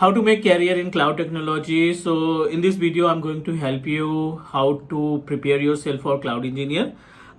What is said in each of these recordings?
how to make career in cloud technology. So in this video I'm going to help you how to prepare yourself for cloud engineer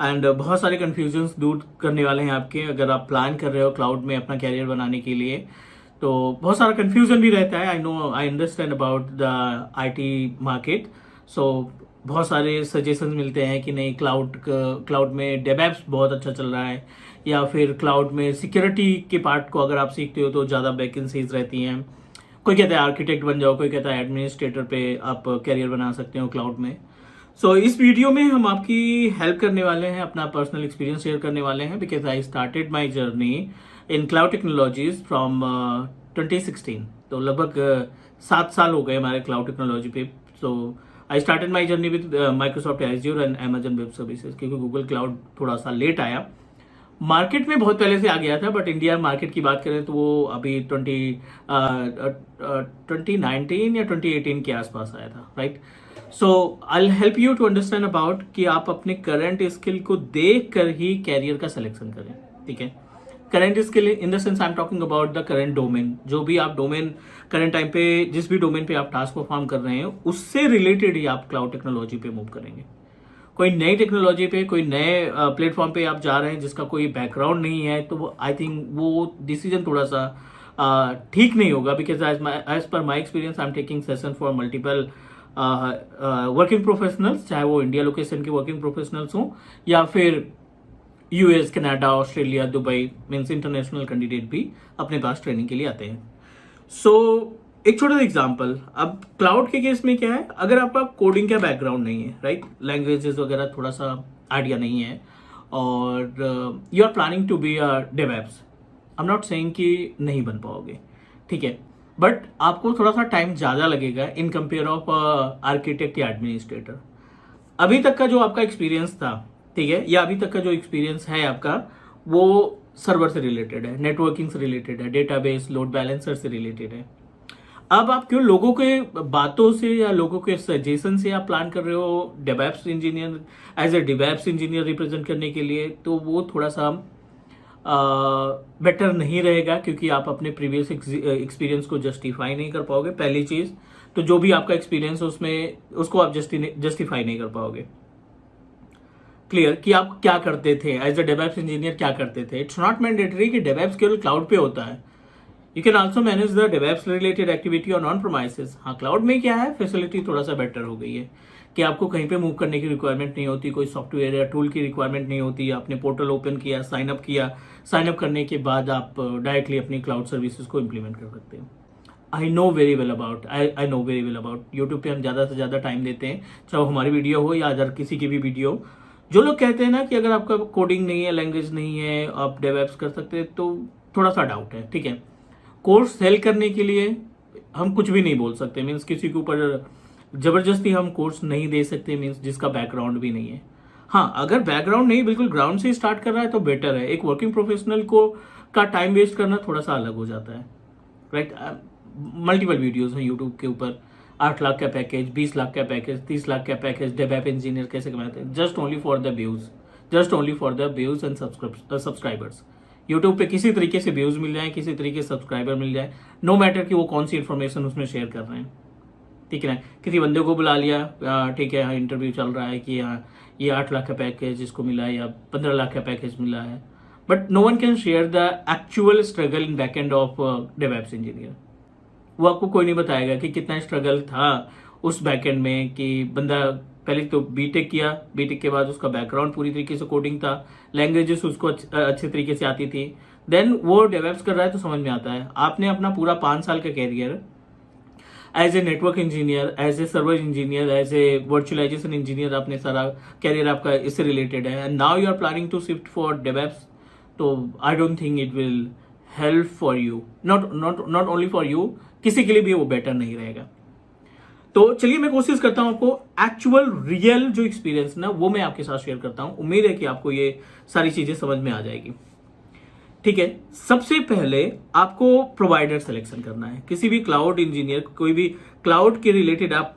and बहुत सारे confusions दूर करने वाले हैं आपके। अगर आप प्लान कर रहे हो क्लाउड में अपना कैरियर बनाने के लिए तो बहुत सारा कन्फ्यूजन भी रहता है। I understand about the IT market. So बहुत सारे सजेशंस मिलते हैं कि नहीं क्लाउड में डेवऑप्स बहुत अच्छा चल रहा है, या फिर क्लाउड में सिक्योरिटी के पार्ट को अगर आप सीखते हो तो ज़्यादा वैकेंसीज रहती हैं। कोई कहता है आर्किटेक्ट बन जाओ, कोई कहता है एडमिनिस्ट्रेटर पे आप कैरियर बना सकते हो क्लाउड में। सो इस वीडियो में हम आपकी हेल्प करने वाले हैं, अपना पर्सनल एक्सपीरियंस शेयर करने वाले हैं, because I started my journey in cloud technologies from 2016। तो लगभग 7 साल हो गए हमारे क्लाउड टेक्नोलॉजी पे। So I started my journey with Microsoft Azure and Amazon Web Services, क्योंकि गूगल क्लाउड थोड़ा सा लेट आया। मार्केट में बहुत पहले से आ गया था, बट इंडिया मार्केट की बात करें तो वो अभी 2019 या 2018 के आसपास आया था, right. So I help you to understand about कि आप अपने करंट स्किल को देख कर ही कैरियर का सिलेक्शन करें, ठीक है। Current skill in the sense I am talking about the current domain. जो भी आप डोमेन करंट टाइम पे जिस भी डोमेन पे आप टास्क परफॉर्म कर रहे हैं उससे रिलेटेड ही आप क्लाउड टेक्नोलॉजी पे मूव करेंगे। कोई नई टेक्नोलॉजी पे, कोई नए प्लेटफॉर्म पे आप जा रहे हैं जिसका कोई बैकग्राउंड नहीं है, तो आई थिंक वो डिसीजन थोड़ा सा ठीक नहीं होगा। Because as per my experience I am taking session for multiple working professionals, चाहे वो इंडिया लोकेशन के वर्किंग प्रोफेशनल्स हों या फिर US, Canada, Australia, Dubai, means international candidate भी अपने पास ट्रेनिंग के लिए आते हैं। सो एक छोटा सा एग्जांपल, अब क्लाउड के केस में क्या है, अगर आपका कोडिंग का बैकग्राउंड नहीं है, राइट, लैंग्वेजेस वगैरह थोड़ा सा आइडिया नहीं है, और you are planning to be a DevOps, I am not saying कि नहीं बन पाओगे, ठीक है, बट आपको थोड़ा सा टाइम ज़्यादा लगेगा इन कंपेयर ऑफ आर्किटेक्ट या एडमिनिस्ट्रेटर। अभी तक का जो आपका एक्सपीरियंस था, ठीक है, या अभी तक का जो एक्सपीरियंस है आपका, वो सर्वर से रिलेटेड है, नेटवर्किंग से रिलेटेड है, डेटाबेस, लोड बैलेंसर से रिलेटेड है। अब आप क्यों लोगों के बातों से या लोगों के सजेशन से आप प्लान कर रहे हो DevOps engineer, as a DevOps engineer represent करने के लिए, तो वो थोड़ा सा बेटर नहीं रहेगा, क्योंकि आप अपने प्रीवियस एक्सपीरियंस को जस्टिफाई नहीं कर पाओगे। पहली चीज तो जो भी आपका एक्सपीरियंस है उसमें उसको आप जस्टिफाई नहीं कर पाओगे। क्लियर कि आप क्या करते थे एज ए डेवऑप्स इंजीनियर, क्या करते थे। इट्स नॉट मैंडेटरी कि डेवऑप्स केवल क्लाउड पे होता है। You can also manage the DevOps related activity on on premises. हाँ, क्लाउड में क्या है, फैसिलिटी थोड़ा सा बेटर हो गई है कि आपको कहीं पे मूव करने की रिक्वायरमेंट नहीं होती, कोई सॉफ्टवेयर या टूल की रिक्वायरमेंट नहीं होती। आपने पोर्टल ओपन किया, साइन अप करने के बाद आप डायरेक्टली अपनी क्लाउड सर्विसेज को इम्प्लीमेंट कर सकते हैं। I know very well about YouTube पे हम ज़्यादा से ज़्यादा टाइम देते हैं, चाहे हमारी वीडियो हो या अदर किसी की भी वीडियो। जो लोग कहते हैं ना कि अगर आपका कोडिंग नहीं है, लैंग्वेज नहीं है, आप डेवऑप्स कर सकते हैं, तो थोड़ा सा डाउट है, ठीक है। कोर्स सेल करने के लिए हम कुछ भी नहीं बोल सकते, मीन्स किसी के ऊपर जबरदस्ती हम कोर्स नहीं दे सकते, मीन्स जिसका बैकग्राउंड भी नहीं है। हाँ, अगर बैकग्राउंड नहीं, बिल्कुल ग्राउंड से स्टार्ट कर रहा है तो बेटर है। एक वर्किंग प्रोफेशनल को का टाइम वेस्ट करना थोड़ा सा अलग हो जाता है, राइट। मल्टीपल वीडियोस हैं यूट्यूब के ऊपर, 8 लाख का पैकेज, 20 लाख का पैकेज, 30 लाख का पैकेज, डेवऑप इंजीनियर कैसे कमाते हैं, just only for the views and subscribers. YouTube पे किसी तरीके से व्यूज मिल जाए, किसी तरीके से सब्सक्राइबर मिल जाए, नो मैटर कि वो कौन सी इन्फॉर्मेशन उसमें शेयर कर रहे हैं, ठीक है ना। किसी बंदे को बुला लिया, ठीक है, इंटरव्यू चल रहा है कि हाँ ये 8 लाख का पैकेज इसको मिला है या 15 लाख का पैकेज मिला है, but no one can share the actual struggle in back end of DevOps engineer. वो आपको कोई नहीं बताएगा कि कितना स्ट्रगल था उस बैक एंड में, कि बंदा पहले तो बीटेक किया, बीटेक के बाद उसका बैकग्राउंड पूरी तरीके से कोडिंग था, लैंग्वेजेस उसको अच्छे तरीके से आती थी, देन वो डेवऑप्स कर रहा है तो समझ में आता है। आपने अपना पूरा 5 साल का career as a network engineer, as a server engineer, as a virtualization engineer, आपने सारा कैरियर आपका इससे रिलेटेड है, and now you are planning to shift for DevOps. तो I don't think it will help for you, not only for you, किसी के लिए भी वो बेटर नहीं रहेगा। तो चलिए मैं कोशिश करता हूं आपको एक्चुअल रियल जो एक्सपीरियंस ना वो मैं आपके साथ शेयर करता हूं। उम्मीद है कि आपको ये सारी चीजें समझ में आ जाएगी, ठीक है। सबसे पहले आपको प्रोवाइडर सिलेक्शन करना है। किसी भी क्लाउड इंजीनियर, कोई भी क्लाउड के रिलेटेड आप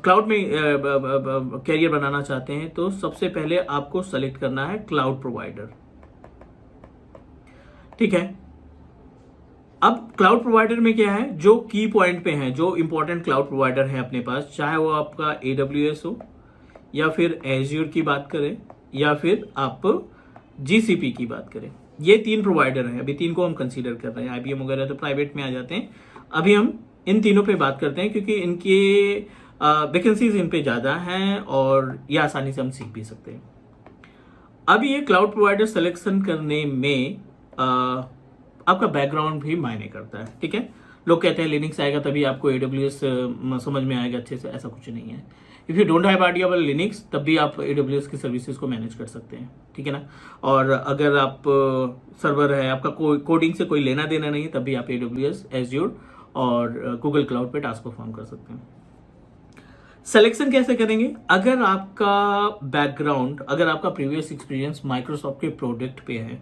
क्लाउड में कैरियर बनाना चाहते हैं, तो सबसे पहले आपको सेलेक्ट करना है क्लाउड प्रोवाइडर, ठीक है। अब क्लाउड प्रोवाइडर में क्या है, जो की पॉइंट पे है, जो इंपॉर्टेंट क्लाउड प्रोवाइडर है अपने पास, चाहे वो आपका AWS हो या फिर एज्योर की बात करें या फिर आप GCP की बात करें, ये 3 प्रोवाइडर हैं। अभी 3 को हम कंसीडर कर रहे हैं, IBM वगैरह तो प्राइवेट में आ जाते हैं। अभी हम इन तीनों पे बात करते हैं क्योंकि इनके वैकेंसीज इन पे ज़्यादा हैं और ये आसानी से हम सीख भी सकते हैं। अब ये क्लाउड प्रोवाइडर सिलेक्शन करने में आपका बैकग्राउंड भी मायने करता है, ठीक है। लोग कहते हैं लिनक्स आएगा तभी आपको AWS समझ में आएगा अच्छे से, ऐसा कुछ नहीं है। If you don't have idea about Linux, तब भी आप AWS की सर्विसेज को मैनेज कर सकते हैं, ठीक है ना। और अगर आप सर्वर है, आपका कोडिंग से कोई लेना देना नहीं, तब भी आप AWS, एज्योर और गूगल क्लाउड पे टास्क परफॉर्म कर सकते हैं। सिलेक्शन कैसे करेंगे? अगर आपका बैकग्राउंड, अगर आपका प्रीवियस एक्सपीरियंस माइक्रोसॉफ्ट के प्रोडक्ट पे है,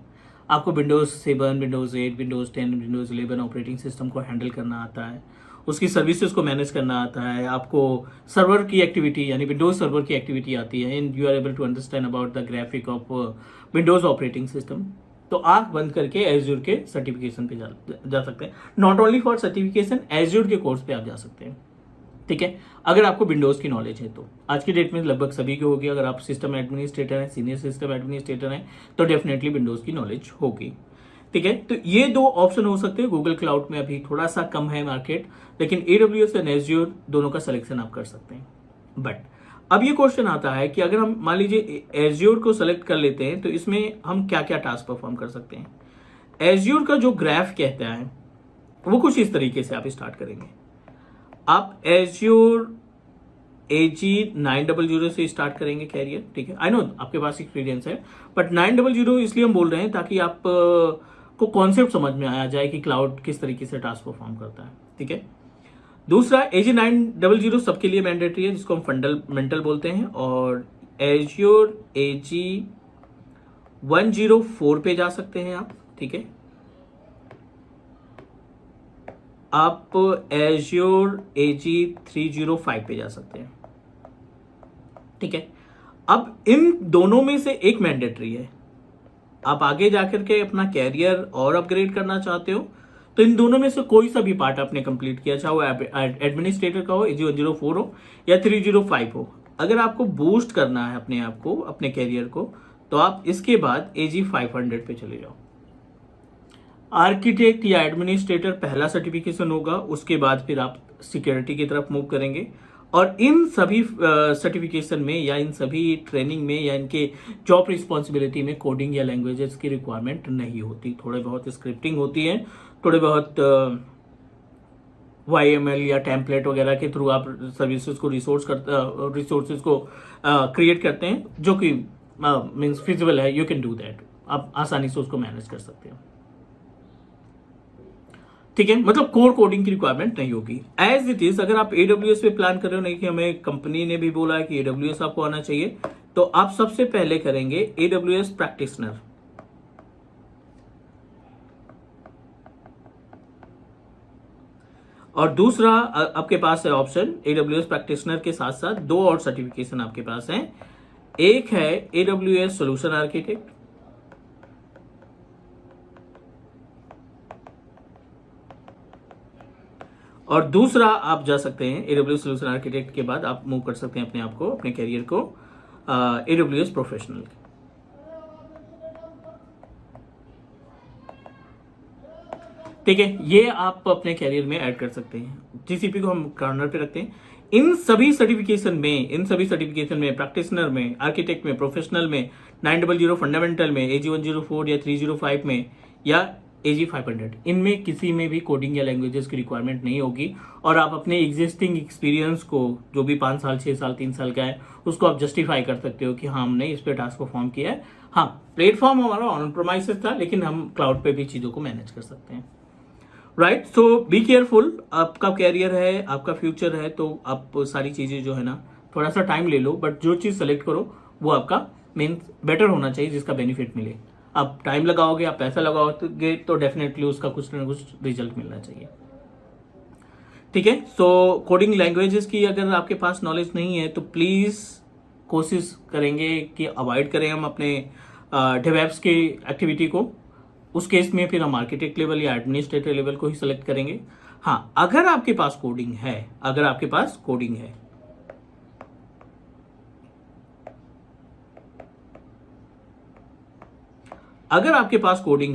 आपको Windows 7, Windows 8, Windows 10, Windows 11 operating system को हैंडल करना आता है, उसकी सर्विसेज को मैनेज करना आता है, आपको सर्वर की एक्टिविटी यानी विंडोज सर्वर की एक्टिविटी आती है, and you are able to understand about the graphic of Windows operating system, तो आंख बंद करके एज्योर के सर्टिफिकेशन पे जा सकते हैं। Not only for certification, azure के कोर्स पे आप जा सकते हैं, ठीक है। अगर आपको विंडोज की नॉलेज है तो आज की डेट में लगभग सभी की होगी। अगर आप सिस्टम एडमिनिस्ट्रेटर हैं, सीनियर सिस्टम एडमिनिस्ट्रेटर हैं, तो डेफिनेटली विंडोज की नॉलेज होगी, ठीक है। तो ये 2 ऑप्शन हो सकते हैं। गूगल क्लाउड में अभी थोड़ा सा कम है मार्केट, लेकिन AWS एंड एज्योर दोनों का सिलेक्शन आप कर सकते हैं। बट अब ये क्वेश्चन आता है कि अगर हम मान लीजिए एज्योर को सेलेक्ट कर लेते हैं तो इसमें हम क्या क्या टास्क परफॉर्म कर सकते हैं। एज्योर का जो ग्राफ कहता है वो कुछ इस तरीके से आप स्टार्ट करेंगे। आप एज्योर AG900 से स्टार्ट करेंगे कैरियर, ठीक है। आई नो आपके पास एक्सपीरियंस है, बट 900 इसलिए हम बोल रहे हैं ताकि आप को कॉन्सेप्ट समझ में आया जाए कि क्लाउड किस तरीके से टास्क परफॉर्म करता है, ठीक है। दूसरा AG900 सबके लिए मैंडेटरी है, जिसको हम फंडामेंटल बोलते हैं, और एज्योर AG104 पे जा सकते हैं आप, ठीक है। आप एज्योर AG305 पे जा सकते हैं, ठीक है। अब इन दोनों में से एक मैंडेटरी है। आप आगे जाकर के अपना कैरियर और अपग्रेड करना चाहते हो तो इन दोनों में से कोई सा भी पार्ट आपने कंप्लीट किया, चाहे वो एडमिनिस्ट्रेटर का हो, AG104 हो या 305 हो, अगर आपको बूस्ट करना है अपने आप को, अपने कैरियर को, तो आप इसके बाद AG500 पे चले जाओ। आर्किटेक्ट या एडमिनिस्ट्रेटर पहला सर्टिफिकेशन होगा, उसके बाद फिर आप सिक्योरिटी की तरफ मूव करेंगे। और इन सभी सर्टिफिकेशन में या इन सभी ट्रेनिंग में या इनके जॉब रिस्पॉन्सिबिलिटी में कोडिंग या लैंग्वेजेस की रिक्वायरमेंट नहीं होती। थोड़े बहुत स्क्रिप्टिंग होती है, थोड़े बहुत YML या टेम्पलेट वगैरह के थ्रू आप सर्विसेज को रिसोर्सेज को क्रिएट करते हैं, जो कि मीन्स फिजिबल है, यू कैन डू दैट, आप आसानी से उसको मैनेज कर सकते हैं, ठीक है। मतलब कोर कोडिंग की रिक्वायरमेंट नहीं होगी। एज इट इज, अगर आप AWS पे प्लान कर रहे हो, नहीं कि हमें कंपनी ने भी बोला है कि AWS आपको आना चाहिए, तो आप सबसे पहले करेंगे AWS प्रैक्टिशनर। और दूसरा आपके पास है ऑप्शन AWS प्रैक्टिशनर के साथ साथ 2 और सर्टिफिकेशन आपके पास हैं। एक है AWS सोल्यूशन आर्किटेक्ट, और दूसरा आप जा सकते हैं AWS सोल्यूशन आर्किटेक्ट के बाद आप मूव कर सकते हैं अपने आप को, अपने कैरियर को AWS प्रोफेशनल। ठीक है, ये आप अपने कैरियर में ऐड कर सकते हैं। GCP को हम कॉर्नर पे रखते हैं। इन सभी सर्टिफिकेशन में प्रैक्टिशनर में, आर्किटेक्ट में, प्रोफेशनल में, 900 फंडामेंटल में, AG104 या 305 में या AG500, इनमें किसी में भी कोडिंग या लैंग्वेजेस की रिक्वायरमेंट नहीं होगी। और आप अपने एग्जिस्टिंग एक्सपीरियंस को, जो भी 5 साल, 6 साल, 3 साल का है, उसको आप जस्टिफाई कर सकते हो कि हाँ, हमने इस पे टास्क परफॉर्म किया है। हाँ, प्लेटफॉर्म हमारा ऑन प्रोमाइसेस था, लेकिन हम क्लाउड पे भी चीज़ों को मैनेज कर सकते हैं। Right, so be careful. आपका कैरियर है, आपका फ्यूचर है, तो आप सारी चीज़ें जो है ना, थोड़ा सा टाइम ले लो, बट जो चीज़ सेलेक्ट करो वो आपका मीन्स बेटर होना चाहिए, जिसका बेनिफिट मिले। आप टाइम लगाओगे, आप पैसा लगाओगे, तो डेफिनेटली उसका कुछ ना कुछ रिजल्ट मिलना चाहिए। ठीक है, सो कोडिंग लैंग्वेजेस की अगर आपके पास नॉलेज नहीं है तो प्लीज़ कोशिश करेंगे कि अवॉइड करें हम अपने डेवएप्स की एक्टिविटी को। उस केस में फिर हम आर्किटेक्ट लेवल या एडमिनिस्ट्रेटर लेवल को ही सिलेक्ट करेंगे। हाँ, अगर आपके पास कोडिंग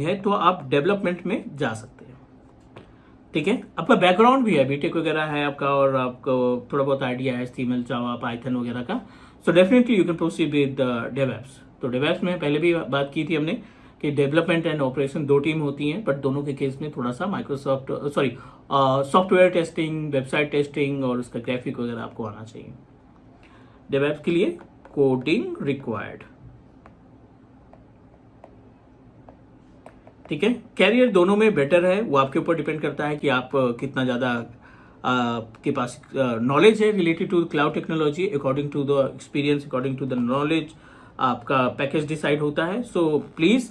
है, तो आप डेवलपमेंट में जा सकते हैं। ठीक है, आपका बैकग्राउंड भी है, बीटेक वगैरह है आपका, और आपको थोड़ा बहुत आइडिया है HTML, जावा, पाइथन वगैरह का, so definitely you can proceed with DevOps. तो डेवएप्स में पहले भी बात की थी हमने कि डेवलपमेंट एंड ऑपरेशन 2 टीम होती हैं, बट दोनों के केस में थोड़ा सा सॉफ्टवेयर टेस्टिंग, वेबसाइट टेस्टिंग और उसका ग्राफिक वगैरह आपको आना चाहिए। डेवएप्स के लिए कोडिंग रिक्वायर्ड। ठीक है, कैरियर दोनों में बेटर है, वो आपके ऊपर डिपेंड करता है कि आप कितना ज़्यादा आपके पास नॉलेज है related to cloud technology. According to the experience, according to the knowledge, आपका पैकेज डिसाइड होता है। सो प्लीज़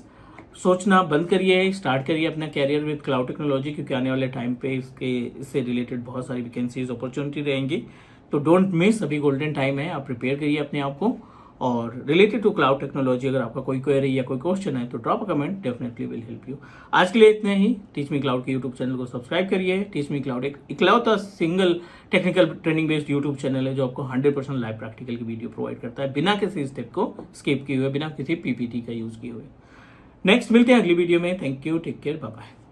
सोचना बंद करिए, स्टार्ट करिए अपना कैरियर विद क्लाउड टेक्नोलॉजी, क्योंकि आने वाले टाइम पे इससे रिलेटेड बहुत सारी वैकेंसीज, अपॉर्चुनिटी रहेंगी। तो डोंट मिस, अभी गोल्डन टाइम है, आप प्रिपेयर करिए अपने आप को। और रिलेटेड टू क्लाउड टेक्नोलॉजी अगर आपका कोई क्वेरी या कोई क्वेश्चन है तो drop a comment, definitely will help you. आज के लिए इतना ही। टीच मी क्लाउड के यूट्यूब चैनल को सब्सक्राइब करिए। टीच मी क्लाउड एक इकलौता single technical training based YouTube channel है जो आपको 100% लाइव प्रैक्टिकल की वीडियो प्रोवाइड करता है, बिना किसी स्टेप को स्किप किए हुए, बिना किसी PPT का यूज किए हुए। नेक्स्ट मिलते हैं अगली वीडियो में। Thank you, take care, bye bye.